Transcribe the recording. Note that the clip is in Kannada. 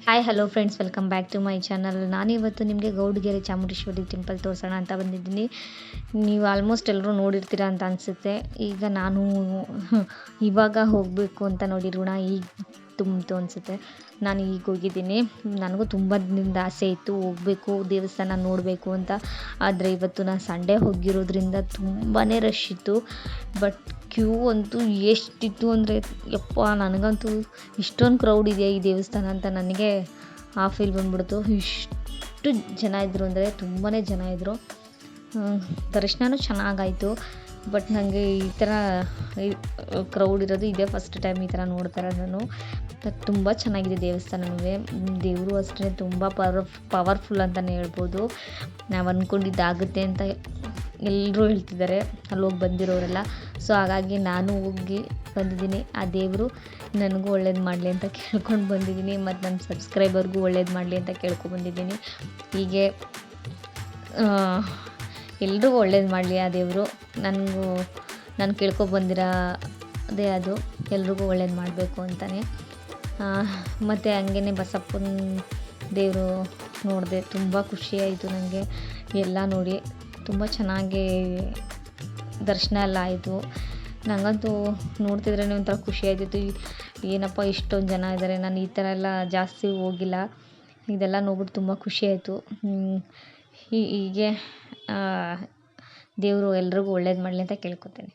Hi hello friends, welcome back to my channel. ನಾನಿವತ್ತು ನಿಮಗೆ ಗೌಡಗೆರೆ ಚಾಮುಂಡೇಶ್ವರಿ ಟೆಂಪಲ್ ತೋರಿಸೋಣ ಅಂತ ಬಂದಿದ್ದೀನಿ. ನೀವು ಆಲ್ಮೋಸ್ಟ್ ಎಲ್ಲರೂ ನೋಡಿರ್ತೀರ ಅಂತ ಅನಿಸುತ್ತೆ. ಈಗ ನಾನು ಇವಾಗ ಹೋಗಬೇಕು ಅಂತ ನೋಡಿ ಋಣ ಈಗ ತುಂಬಿತು ಅನಿಸುತ್ತೆ. ನಾನು ಈಗ ಹೋಗಿದ್ದೀನಿ. ನನಗೂ ತುಂಬ ದಿನದಿಂದ ಆಸೆ ಇತ್ತು ಹೋಗಬೇಕು, ದೇವಸ್ಥಾನ ನೋಡಬೇಕು ಅಂತ. ಆದರೆ ಇವತ್ತು ನಾನು ಸಂಡೇ ಹೋಗಿರೋದ್ರಿಂದ ತುಂಬಾ ರಶ್ ಇತ್ತು. ಬಟ್ ಕ್ಯೂ ಅಂತೂ ಎಷ್ಟಿತ್ತು ಅಂದರೆ ಯಪ್ಪ, ನನಗಂತೂ ಇಷ್ಟೊಂದು ಕ್ರೌಡ್ ಇದೆಯಾ ಈ ದೇವಸ್ಥಾನ ಅಂತ ನನಗೆ ಆ ಫೀಲ್ ಬಂದ್ಬಿಡ್ತು. ಇಷ್ಟು ಜನ ಇದ್ದರು ಅಂದರೆ ತುಂಬಾ ಜನ ಇದ್ದರು. ದರ್ಶನವೂ ಚೆನ್ನಾಗಾಯಿತು. ಬಟ್ ನನಗೆ ಈ ಥರ ಕ್ರೌಡ್ ಇರೋದು ಇದೇ ಫಸ್ಟ್ ಟೈಮ್ ಈ ಥರ ನೋಡ್ತಾ ಇರೋದು ನಾನು. ತುಂಬ ಚೆನ್ನಾಗಿದೆ ದೇವಸ್ಥಾನವೇ. ದೇವರು ಅಷ್ಟೇ ತುಂಬ ಪವರ್ಫುಲ್ ಅಂತಲೇ ಹೇಳ್ಬೋದು. ನಾವು ಅಂದ್ಕೊಂಡಿದ್ದಾಗುತ್ತೆ ಅಂತ ಎಲ್ಲರೂ ಹೇಳ್ತಿದ್ದಾರೆ ಅಲ್ಲಿ ಹೋಗಿ ಬಂದಿರೋರೆಲ್ಲ. ಸೊ ಹಾಗಾಗಿ ನಾನು ಹೋಗಿ ಬಂದಿದ್ದೀನಿ. ಆ ದೇವರು ನನಗೂ ಒಳ್ಳೇದು ಮಾಡಲಿ ಅಂತ ಕೇಳ್ಕೊಂಡು ಬಂದಿದ್ದೀನಿ. ಮತ್ತು ನನ್ನ ಸಬ್ಸ್ಕ್ರೈಬರ್ಗೂ ಒಳ್ಳೇದು ಮಾಡಲಿ ಅಂತ ಕೇಳ್ಕೊಬಂದಿದ್ದೀನಿ. ಹೀಗೆ ಎಲ್ರಿಗೂ ಒಳ್ಳೇದು ಮಾಡಲಿ ಆ ದೇವರು. ನಾನು ಕೇಳ್ಕೊಬಂದಿರೋದೇ ಅದು, ಎಲ್ರಿಗೂ ಒಳ್ಳೇದು ಮಾಡಬೇಕು ಅಂತಲೇ. ಮತ್ತು ಹಂಗೇ ಬಸಪ್ಪನ ದೇವರು ನೋಡಿದೆ. ತುಂಬ ಖುಷಿಯಾಯಿತು ನನಗೆ ಎಲ್ಲ ನೋಡಿ. ತುಂಬ ಚೆನ್ನಾಗಿ ದರ್ಶನ ಎಲ್ಲ ಆಯಿತು. ನನಗಂತೂ ನೋಡ್ತಿದ್ರೇ ಒಂಥರ ಖುಷಿ ಆಯ್ತಿತ್ತು. ಏನಪ್ಪ ಇಷ್ಟೊಂದು ಜನ ಇದ್ದಾರೆ, ನಾನು ಈ ಥರ ಎಲ್ಲ ಜಾಸ್ತಿ ಹೋಗಿಲ್ಲ. ಇದೆಲ್ಲ ನೋಡ್ಬಿಟ್ಟು ತುಂಬ ಖುಷಿಯಾಯಿತು. ಹೀಗೆ ದೇವರು ಎಲ್ರಿಗೂ ಒಳ್ಳೇದು ಮಾಡಲಿ ಅಂತ ಕೇಳ್ಕೊತೇನೆ.